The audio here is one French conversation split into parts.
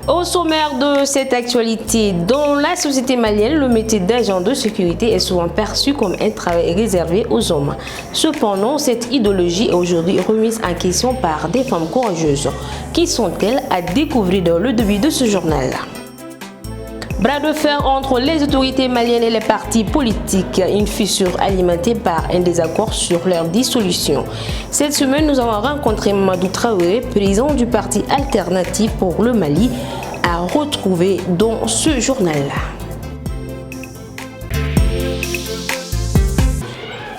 Au sommaire de cette actualité, dans la société malienne, le métier d'agent de sécurité est souvent perçu comme un travail réservé aux hommes. Cependant, cette idéologie est aujourd'hui remise en question par des femmes courageuses. Qui sont-elles? À découvrir dans le début de ce journal. Bras de fer entre les autorités maliennes et les partis politiques, une fissure alimentée par un désaccord sur leur dissolution. Cette semaine, nous avons rencontré Mamadou Traoré, président du parti alternatif pour le Mali, à retrouver dans ce journal-là.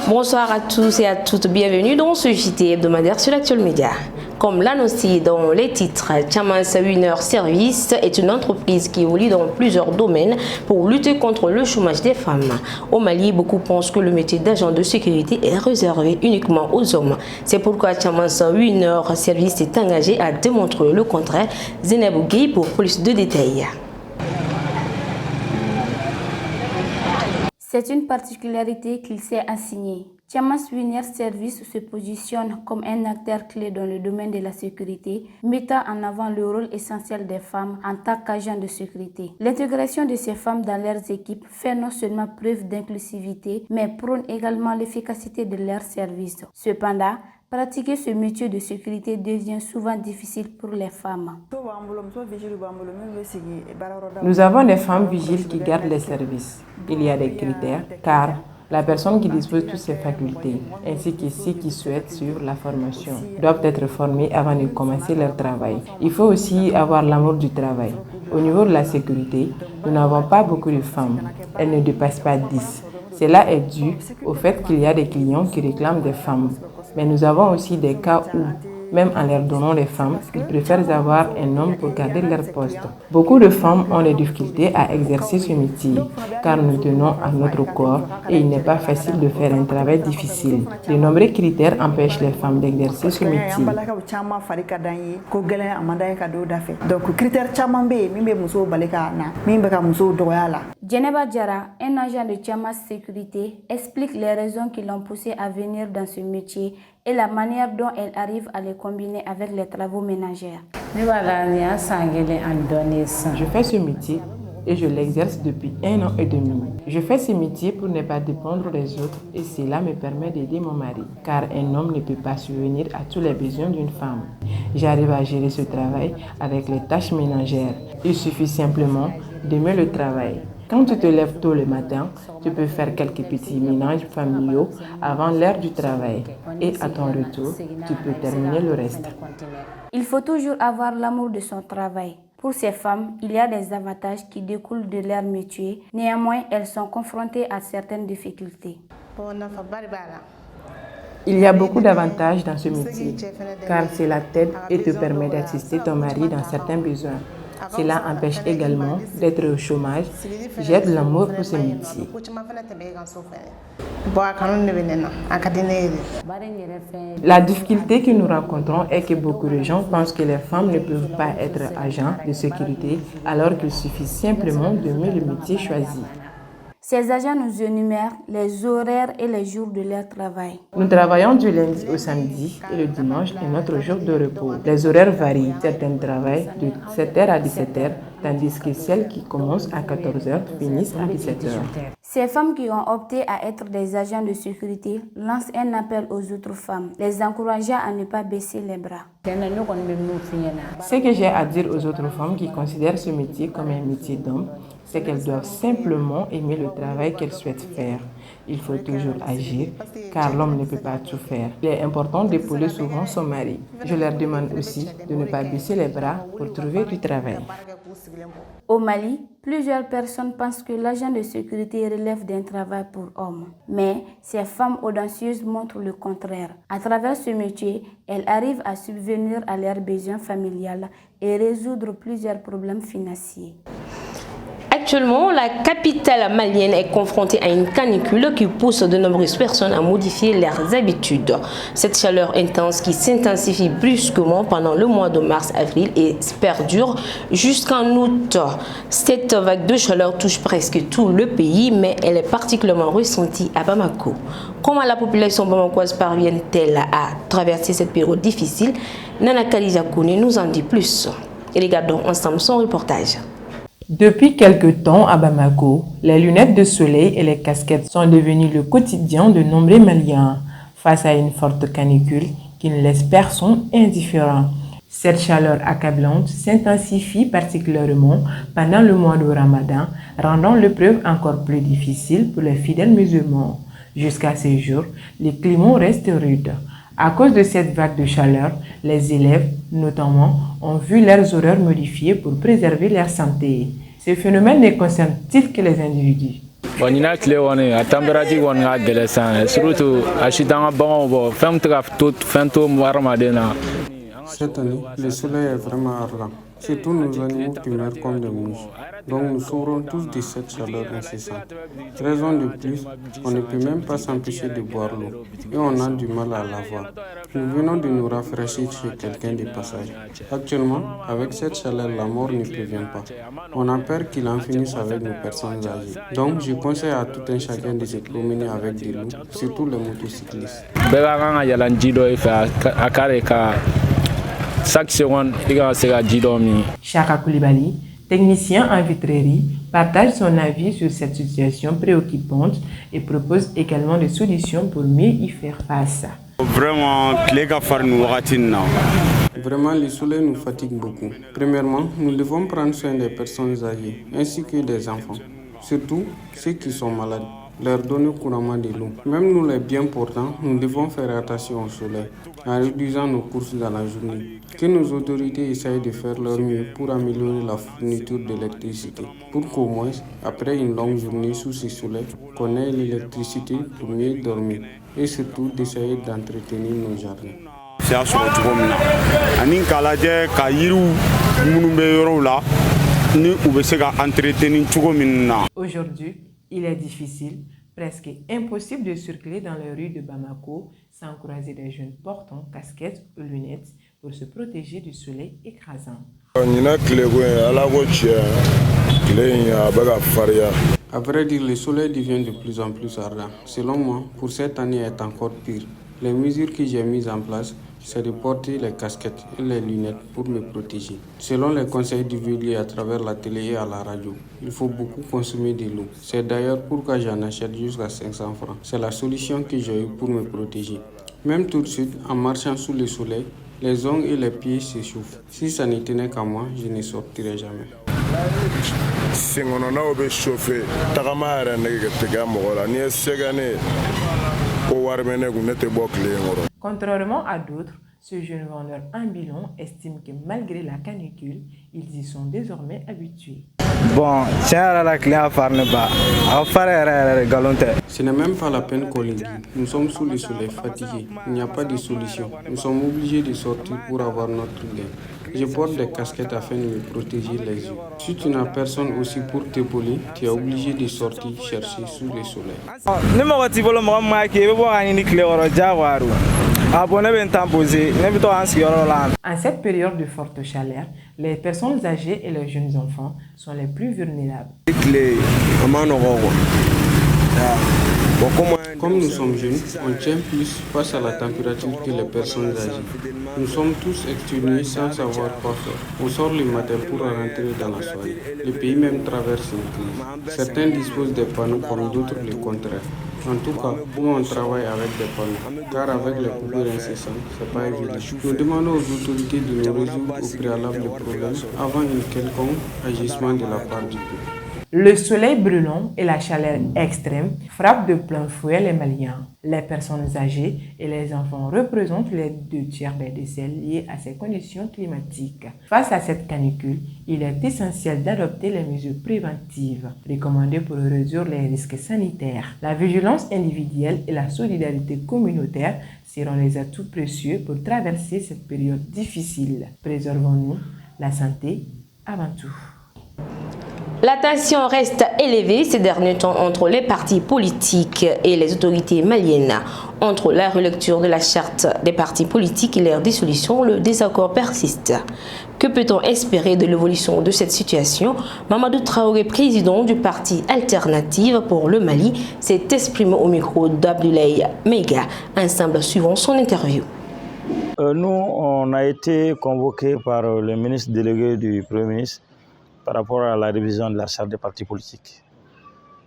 Bonsoir à tous et à toutes, bienvenue dans ce JT hebdomadaire sur l'Actuel Média. Comme l'annoncé dans les titres, Tchamas Winner Service est une entreprise qui évolue dans plusieurs domaines pour lutter contre le chômage des femmes. Au Mali, beaucoup pensent que le métier d'agent de sécurité est réservé uniquement aux hommes. C'est pourquoi Tchamas Winner Service est engagé à démontrer le contraire. Zeneb Gueye pour plus de détails. C'est une particularité qu'il s'est assignée. Tchamas Winner Service se positionne comme un acteur clé dans le domaine de la sécurité, mettant en avant le rôle essentiel des femmes en tant qu'agents de sécurité. L'intégration de ces femmes dans leurs équipes fait non seulement preuve d'inclusivité, mais prône également l'efficacité de leur service. Cependant, pratiquer ce métier de sécurité devient souvent difficile pour les femmes. Nous avons des femmes vigiles qui gardent les services. Il y a des critères, car la personne qui dispose de toutes ses facultés, ainsi que ceux qui souhaitent suivre la formation, doivent être formés avant de commencer leur travail. Il faut aussi avoir l'amour du travail. Au niveau de la sécurité, nous n'avons pas beaucoup de femmes. Elles ne dépassent pas 10. Cela est dû au fait qu'il y a des clients qui réclament des femmes. Mais nous avons aussi des cas où, même en leur donnant les femmes, ils préfèrent avoir un homme pour garder leur poste. Beaucoup de femmes ont des difficultés à exercer ce métier, car nous tenons à notre corps et il n'est pas facile de faire un travail difficile. De nombreux critères empêchent les femmes d'exercer ce métier. Djeneba Diara, un agent de Tchamas Sécurité, explique les raisons qui l'ont poussé à venir dans ce métier et la manière dont elle arrive à les combiner avec les travaux ménagers. Je fais ce métier et je l'exerce depuis 1 an et demi. Je fais ce métier pour ne pas dépendre des autres et cela me permet d'aider mon mari, car un homme ne peut pas subvenir à tous les besoins d'une femme. J'arrive à gérer ce travail avec les tâches ménagères. Il suffit simplement d'aimer le travail. Quand tu te lèves tôt le matin, tu peux faire quelques petits ménages familiaux avant l'heure du travail. Et à ton retour, tu peux terminer le reste. Il faut toujours avoir l'amour de son travail. Pour ces femmes, il y a des avantages qui découlent de leur métier. Néanmoins, elles sont confrontées à certaines difficultés. Il y a beaucoup d'avantages dans ce métier, car cela t'aide et te permet d'assister ton mari dans certains besoins. Cela empêche également d'être au chômage. J'ai de l'amour pour ce métier. La difficulté que nous rencontrons est que beaucoup de gens pensent que les femmes ne peuvent pas être agents de sécurité alors qu'il suffit simplement d'aimer le métier choisi. Ces agents nous énumèrent les horaires et les jours de leur travail. Nous travaillons du lundi au samedi et le dimanche est notre jour de repos. Les horaires varient. Certains travaillent de 7h à 17h, tandis que celles qui commencent à 14h finissent à 17h. Ces femmes qui ont opté à être des agents de sécurité lancent un appel aux autres femmes, les encourageant à ne pas baisser les bras. Ce que j'ai à dire aux autres femmes qui considèrent ce métier comme un métier d'homme, c'est qu'elles doivent simplement aimer le travail qu'elles souhaitent faire. Il faut toujours agir, car l'homme ne peut pas tout faire. Il est important d'épauler souvent son mari. Je leur demande aussi de ne pas baisser les bras pour trouver du travail. Au Mali, plusieurs personnes pensent que l'agent de sécurité relève d'un travail pour hommes. Mais ces femmes audacieuses montrent le contraire. À travers ce métier, elles arrivent à subvenir à leurs besoins familiales et résoudre plusieurs problèmes financiers. Actuellement, la capitale malienne est confrontée à une canicule qui pousse de nombreuses personnes à modifier leurs habitudes. Cette chaleur intense qui s'intensifie brusquement pendant le mois de mars-avril et perdure jusqu'en août. Cette vague de chaleur touche presque tout le pays, mais elle est particulièrement ressentie à Bamako. Comment la population bamakoise parvient-elle à traverser cette période difficile? Nana Kaliza Kouni nous en dit plus. Et regardons ensemble son reportage. Depuis quelque temps à Bamako, les lunettes de soleil et les casquettes sont devenues le quotidien de nombreux Maliens face à une forte canicule qui ne laisse personne indifférent. Cette chaleur accablante s'intensifie particulièrement pendant le mois de Ramadan, rendant l'épreuve encore plus difficile pour les fidèles musulmans. Jusqu'à ce jour, le climat reste rude. À cause de cette vague de chaleur, les élèves, notamment, ont vu leurs horaires modifiés pour préserver leur santé. Ce phénomène ne concerne-t-il que les individus? Cette année, le soleil est vraiment ardent, surtout nos animaux primaires comme les mouches. Donc nous souffrons tous de cette chaleur incessante. Raison de plus, on ne peut même pas s'empêcher de boire l'eau et on a du mal à l'avoir. Nous venons de nous rafraîchir chez quelqu'un de passage. Actuellement, avec cette chaleur, la mort ne prévient pas. On a peur qu'il en finisse avec nos personnes âgées. Donc je conseille à tout un chacun de se promener avec des loups, surtout les motocyclistes. Chaka Koulibaly, technicien en vitrerie, partage son avis sur cette situation préoccupante et propose également des solutions pour mieux y faire face. Vraiment, le soleil nous fatigue beaucoup. Premièrement, nous devons prendre soin des personnes âgées ainsi que des enfants, surtout ceux qui sont malades. Leur donner couramment de l'eau. Même nous les bien portants, nous devons faire attention au soleil en réduisant nos courses dans la journée. Que nos autorités essayent de faire leur mieux pour améliorer la fourniture d'électricité. Pour qu'au moins, après une longue journée sous ce soleil, qu'on ait l'électricité pour mieux dormir. Et surtout d'essayer d'entretenir nos jardins. Aujourd'hui, il est difficile, presque impossible de circuler dans les rues de Bamako sans croiser des jeunes portant casquettes ou lunettes pour se protéger du soleil écrasant. À vrai dire, le soleil devient de plus en plus ardent. Selon moi, pour cette année est encore pire. Les mesures que j'ai mises en place, c'est de porter les casquettes et les lunettes pour me protéger. Selon les conseils divulgués à travers la télé et à la radio, il faut beaucoup consommer de l'eau. C'est d'ailleurs pourquoi j'en achète jusqu'à 500 francs. C'est la solution que j'ai eue pour me protéger. Même tout de suite, en marchant sous le soleil, les ongles et les pieds s'échauffent. Si ça ne tenait qu'à moi, je ne sortirais jamais. Contrairement à d'autres, ce jeune vendeur ambulant estime que malgré la canicule, ils y sont désormais habitués. Ce n'est même pas la peine qu'on le dise. Nous sommes sous le soleil, fatigués. Il n'y a pas de solution. Nous sommes obligés de sortir pour avoir notre gain. Je porte des casquettes afin de me protéger les yeux. Si tu n'as personne aussi pour t'épauler, tu es obligé de sortir chercher sous le soleil. En cette période de forte chaleur, les personnes âgées et les jeunes enfants sont les plus vulnérables. Comme nous sommes jeunes, on tient plus face à la température que les personnes âgées. Nous sommes tous exténués sans savoir quoi faire. On sort le matin pour rentrer dans la soirée. Le pays même traverse une crise. Certains disposent des panneaux comme d'autres le contraire. En tout cas, nous on travaille avec des panneaux, car avec les coupures incessantes, c'est pas évident. Nous demandons aux autorités de nous résoudre au préalable le problème avant un quelconque agissement de la part du peuple. Le soleil brûlant et la chaleur extrême frappent de plein fouet les Maliens. Les personnes âgées et les enfants représentent les 2/3 des décès liés à ces conditions climatiques. Face à cette canicule, il est essentiel d'adopter les mesures préventives recommandées pour réduire les risques sanitaires. La vigilance individuelle et la solidarité communautaire seront les atouts précieux pour traverser cette période difficile. Préservons-nous la santé avant tout. La tension reste élevée ces derniers temps entre les partis politiques et les autorités maliennes. Entre la relecture de la charte des partis politiques et leur dissolution, le désaccord persiste. Que peut-on espérer de l'évolution de cette situation? Mamadou Traoré, président du parti Alternative pour le Mali, s'est exprimé au micro d'Abdoulaye Meiga. Ensemble, suivons son interview. Nous, on a été convoqués par le ministre délégué du Premier ministre par rapport à la révision de la charte des partis politiques.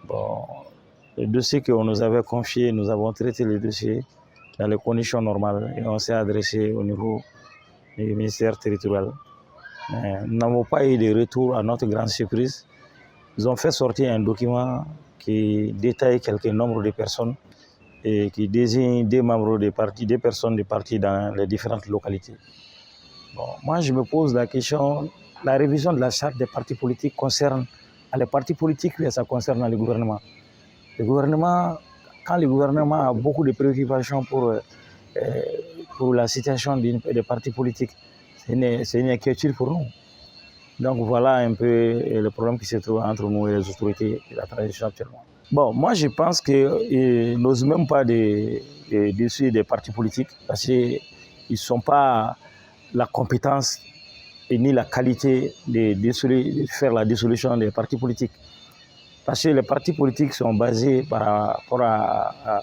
Bon, le dossier qu'on nous avait confié, nous avons traité le dossier dans les conditions normales et on s'est adressé au niveau du ministère territorial. Nous n'avons pas eu de retour à notre grande surprise. Ils ont fait sortir un document qui détaille quelques nombres de personnes et qui désigne des membres des partis, des personnes des partis dans les différentes localités. Bon, moi, je me pose la question, la révision de la charte des partis politiques concerne les partis politiques, oui, ça concerne le gouvernement. Le gouvernement, quand le gouvernement a beaucoup de préoccupations pour la situation des partis politiques, c'est une inquiétude pour nous. Donc voilà un peu le problème qui se trouve entre nous et les autorités de la transition actuellement. Bon, moi je pense qu'ils n'osent même pas décider des partis politiques parce qu'ils ne sont pas la compétence et ni la qualité de faire la dissolution des partis politiques. Parce que les partis politiques sont basés par rapport à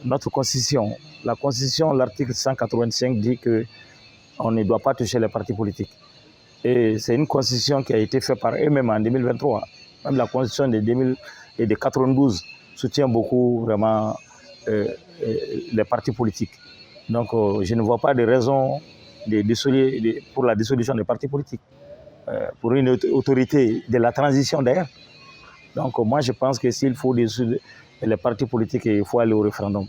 notre constitution. La constitution, l'article 185 dit qu'on ne doit pas toucher les partis politiques. Et c'est une constitution qui a été faite par eux-mêmes en 2023. Même la constitution de 1992 soutient beaucoup vraiment les partis politiques. Donc je ne vois pas de raison pour la dissolution des partis politiques, pour une autorité de la transition d'ailleurs. Donc moi je pense que s'il faut dissoudre les partis politiques, il faut aller au référendum.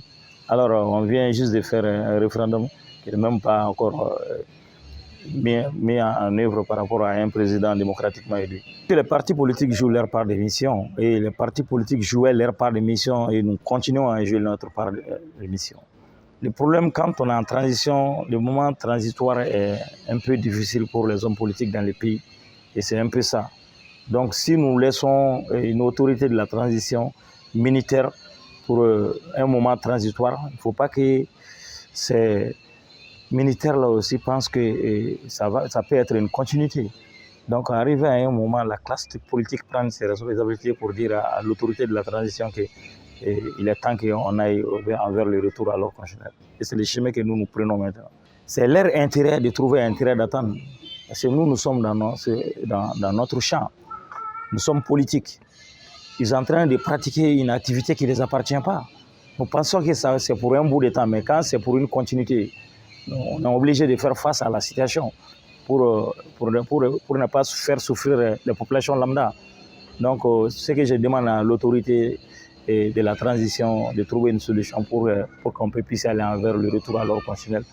Alors on vient juste de faire un référendum qui n'est même pas encore mis en œuvre par rapport à un président démocratiquement élu. Les partis politiques jouent leur part de mission et les partis politiques jouaient leur part de mission et nous continuons à jouer notre part de mission. Le problème quand on est en transition, le moment transitoire est un peu difficile pour les hommes politiques dans les pays et c'est un peu ça. Donc si nous laissons une autorité de la transition militaire pour un moment transitoire, il ne faut pas que ces militaires-là aussi pensent que ça peut être une continuité. Donc arrivé à un moment, la classe politique prend ses responsabilités pour dire à l'autorité de la transition qu'il est temps qu'on aille envers le retour à l'ordre constitutionnel. Et c'est le chemin que nous prenons maintenant. C'est leur intérêt de trouver un intérêt d'attendre. Parce que nous sommes dans notre champ. Nous sommes politiques. Ils sont en train de pratiquer une activité qui ne les appartient pas. Nous pensons que c'est pour un bout de temps, mais quand c'est pour une continuité, on est obligé de faire face à la situation pour ne pas faire souffrir les populations lambda. Donc, ce que je demande à l'autorité de la transition, de trouver une solution pour qu'on puisse aller envers le retour à l'ordre constitutionnel,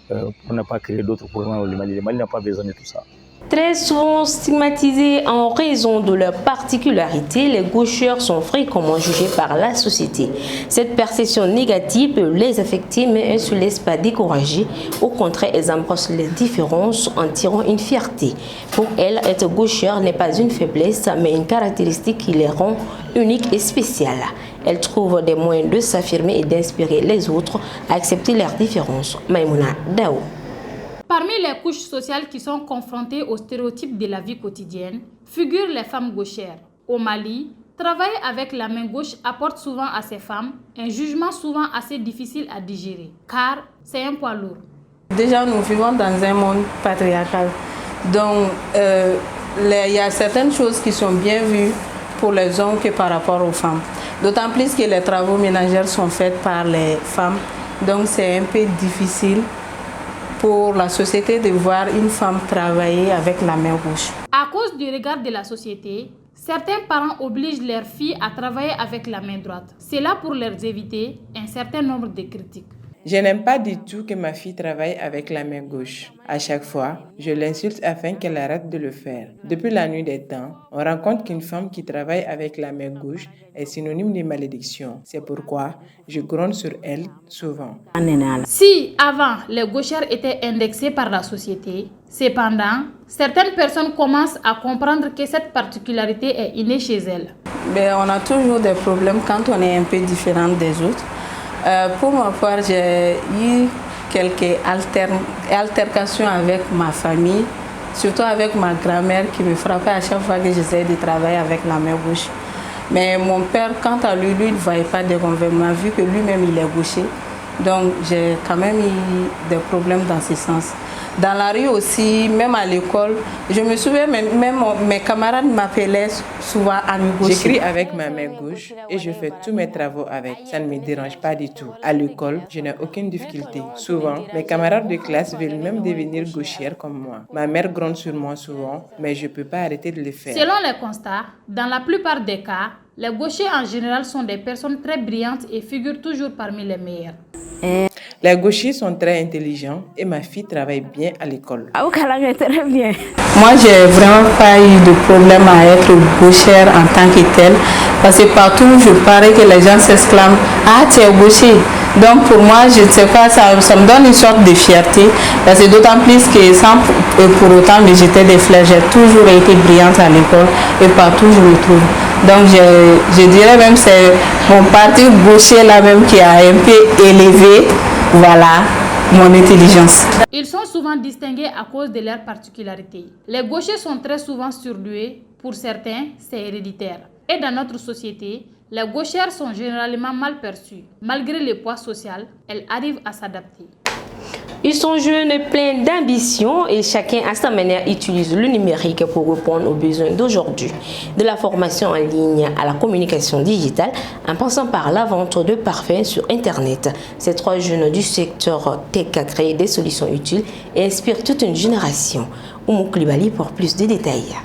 pour ne pas créer d'autres problèmes au Mali. Le Mali n'a pas besoin de tout ça. Très souvent stigmatisés en raison de leur particularité, les gaucheurs sont fréquemment jugés par la société. Cette perception négative peut les affecter, mais elles ne se laissent pas décourager. Au contraire, elles embrassent les différences en tirant une fierté. Pour elles, être gaucheur n'est pas une faiblesse, mais une caractéristique qui les rend uniques et spéciales. Elles trouvent des moyens de s'affirmer et d'inspirer les autres à accepter leurs différences. Maïmouna Dao. Parmi les couches sociales qui sont confrontées aux stéréotypes de la vie quotidienne, figurent les femmes gauchères. Au Mali, travailler avec la main gauche apporte souvent à ces femmes un jugement souvent assez difficile à digérer, car c'est un poids lourd. Déjà, nous vivons dans un monde patriarcal. Donc, il y a certaines choses qui sont bien vues pour les hommes que par rapport aux femmes. D'autant plus que les travaux ménagers sont faits par les femmes. Donc, c'est un peu difficile pour la société de voir une femme travailler avec la main gauche. À cause du regard de la société, certains parents obligent leurs filles à travailler avec la main droite. C'est là pour leur éviter un certain nombre de critiques. Je n'aime pas du tout que ma fille travaille avec la main gauche. À chaque fois, je l'insulte afin qu'elle arrête de le faire. Depuis la nuit des temps, on rencontre qu'une femme qui travaille avec la main gauche est synonyme de malédiction. C'est pourquoi je gronde sur elle souvent. Si avant, les gauchères étaient indexées par la société, cependant, certaines personnes commencent à comprendre que cette particularité est innée chez elles. Mais on a toujours des problèmes quand on est un peu différent des autres. Pour ma part, j'ai eu quelques altercations avec ma famille, surtout avec ma grand-mère qui me frappait à chaque fois que j'essayais de travailler avec la main gauche. Mais mon père, quant à lui, il ne voyait pas de convénement, vu que lui-même il est gaucher. Donc j'ai quand même eu des problèmes dans ce sens. Dans la rue aussi, même à l'école, je me souviens même mes camarades m'appelaient souvent ami gauche. J'écris avec ma main gauche et je fais tous mes travaux avec. Ça ne me dérange pas du tout. À l'école, je n'ai aucune difficulté. Souvent, mes camarades de classe veulent même devenir gauchères comme moi. Ma mère gronde sur moi souvent, mais je ne peux pas arrêter de le faire. Selon les constats, dans la plupart des cas, les gauchers en général sont des personnes très brillantes et figurent toujours parmi les meilleurs. Les gauchers sont très intelligents et ma fille travaille bien à l'école. Moi, j'ai vraiment pas eu de problème à être gauchère en tant que telle, parce que partout où je parais que les gens s'exclament « Ah, tu es gaucher ». Donc pour moi, je ne sais pas, ça me donne une sorte de fierté, parce que d'autant plus que sans pour autant me jeter des fleurs, j'ai toujours été brillante à l'école et partout je me trouve. Donc je dirais même que c'est mon parti gaucher là même qui a un peu élevé, voilà, mon intelligence. Ils sont souvent distingués à cause de leurs particularités. Les gauchers sont très souvent surdoués, pour certains, c'est héréditaire. Et dans notre société, les gauchères sont généralement mal perçues. Malgré le poids social, elles arrivent à s'adapter. Ils sont jeunes, pleins d'ambition et chacun à sa manière utilise le numérique pour répondre aux besoins d'aujourd'hui. De la formation en ligne à la communication digitale, en passant par la vente de parfums sur Internet. Ces trois jeunes du secteur tech ont créé des solutions utiles et inspirent toute une génération. Oumou Koulibaly pour plus de détails.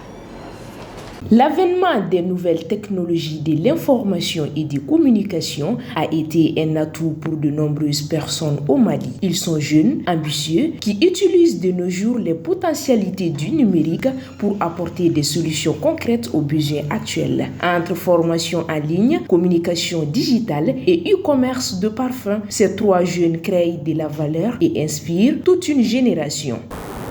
L'avènement des nouvelles technologies de l'information et des communications a été un atout pour de nombreuses personnes au Mali. Ils sont jeunes, ambitieux, qui utilisent de nos jours les potentialités du numérique pour apporter des solutions concrètes aux besoins actuels. Entre formation en ligne, communication digitale et e-commerce de parfums, ces trois jeunes créent de la valeur et inspirent toute une génération.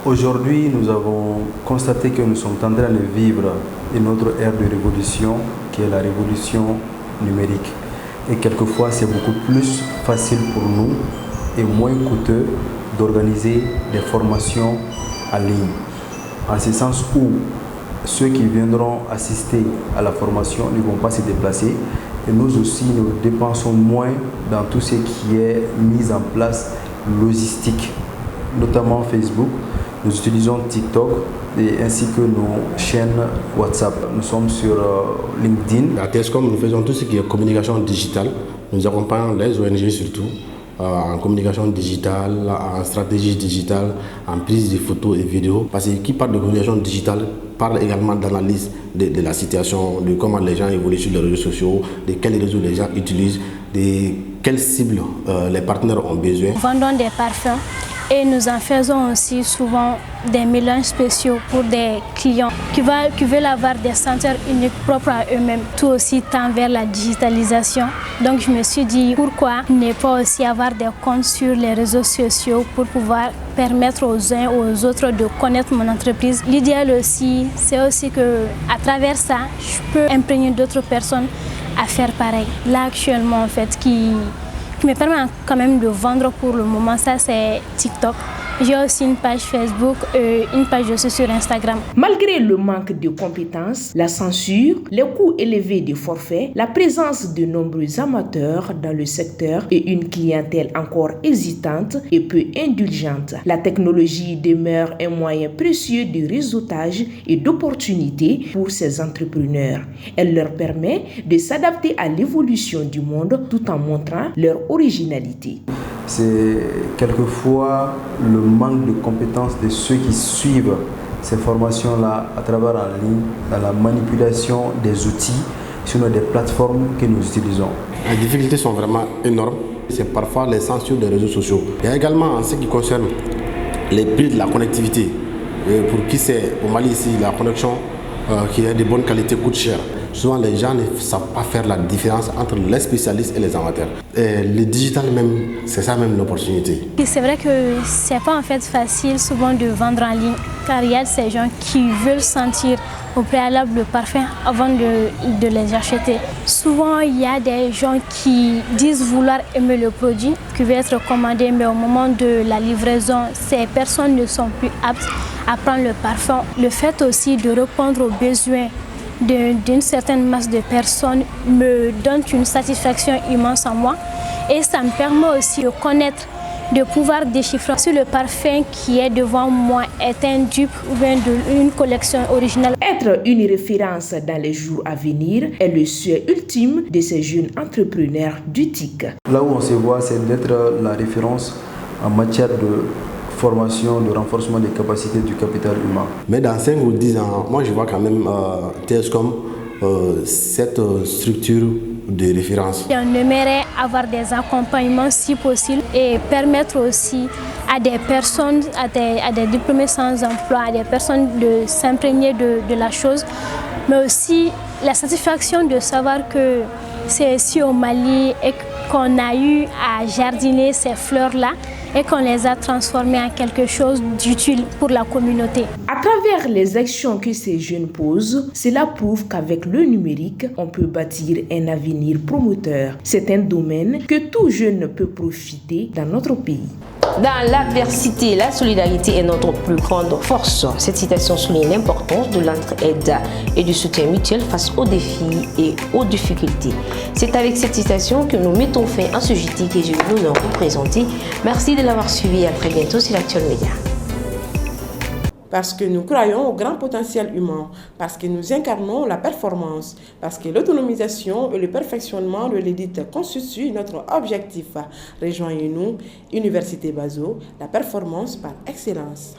Aujourd'hui, nous avons constaté que nous sommes en train de vivre une autre ère de révolution qui est la révolution numérique. Et quelquefois, c'est beaucoup plus facile pour nous et moins coûteux d'organiser des formations en ligne. En ce sens où ceux qui viendront assister à la formation ne vont pas se déplacer et nous aussi, nous dépensons moins dans tout ce qui est mis en place logistique, notamment Facebook. Nous utilisons TikTok et ainsi que nos chaînes WhatsApp. Nous sommes sur LinkedIn. À TESCOM, nous faisons tout ce qui est communication digitale. Nous accompagnons les ONG surtout en communication digitale, en stratégie digitale, en prise de photos et vidéos. Parce que qui parle de communication digitale parle également d'analyse de la situation, de comment les gens évoluent sur les réseaux sociaux, de quels réseaux les gens utilisent, de quelles cibles les partenaires ont besoin. Nous vendons des parfums. Et nous en faisons aussi souvent des mélanges spéciaux pour des clients qui veulent avoir des senteurs uniques propres à eux-mêmes. Tout aussi tend vers la digitalisation. Donc je me suis dit pourquoi ne pas aussi avoir des comptes sur les réseaux sociaux pour pouvoir permettre aux uns ou aux autres de connaître mon entreprise. L'idéal aussi, c'est aussi qu'à travers ça, je peux imprégner d'autres personnes à faire pareil. Là actuellement en fait, qui me permet quand même de vendre pour le moment, ça c'est TikTok. J'ai aussi une page Facebook, une page aussi sur Instagram. Malgré le manque de compétences, la censure, les coûts élevés des forfaits, la présence de nombreux amateurs dans le secteur et une clientèle encore hésitante et peu indulgente, la technologie demeure un moyen précieux de réseautage et d'opportunités pour ces entrepreneurs. Elle leur permet de s'adapter à l'évolution du monde tout en montrant leur originalité. C'est quelquefois le manque de compétences de ceux qui suivent ces formations-là à travers en ligne, dans la manipulation des outils sur des plateformes que nous utilisons. Les difficultés sont vraiment énormes. C'est parfois les censures des réseaux sociaux. Il y a également en ce qui concerne les prix de la connectivité. Pour qui c'est au Mali ici, la connexion qui est de bonne qualité coûte cher. Souvent, les gens ne savent pas faire la différence entre les spécialistes et les amateurs. Et le digital même, c'est ça même l'opportunité. C'est vrai que c'est pas en fait facile souvent de vendre en ligne, car il y a ces gens qui veulent sentir au préalable le parfum avant de les acheter. Souvent, il y a des gens qui disent vouloir aimer le produit, qui veut être commandé, mais au moment de la livraison, ces personnes ne sont plus aptes à prendre le parfum. Le fait aussi de répondre aux besoins d'une certaine masse de personnes me donne une satisfaction immense en moi Et ça me permet aussi de connaître, de pouvoir déchiffrer si le parfum qui est devant moi est un dupe ou bien une collection originale. Être une référence dans les jours à venir est le souhait ultime de ces jeunes entrepreneurs du TIC. Là où on se voit, c'est d'être la référence en matière de formation, de renforcement des capacités du capital humain. Mais dans 5 ou 10 ans, moi je vois quand même TS comme cette structure de référence. On aimerait avoir des accompagnements si possible et permettre aussi à des personnes, à des diplômés sans emploi, à des personnes de s'imprégner de la chose, mais aussi la satisfaction de savoir que c'est ici au Mali et qu'on a eu à jardiner ces fleurs-là et qu'on les a transformées en quelque chose d'utile pour la communauté. À travers les actions que ces jeunes posent, cela prouve qu'avec le numérique, on peut bâtir un avenir prometteur. C'est un domaine que tout jeune peut profiter dans notre pays. Dans l'adversité, la solidarité est notre plus grande force. Cette citation souligne l'importance de l'entraide et du soutien mutuel face aux défis et aux difficultés. C'est avec cette citation que nous mettons fin à ce JT que je vais vous présenter. Merci de l'avoir suivi et à très bientôt sur Actuel Média. Parce que nous croyons au grand potentiel humain, parce que nous incarnons la performance, parce que l'autonomisation et le perfectionnement de l'édite constituent notre objectif. Rejoignez-nous, Université Bazo, la performance par excellence.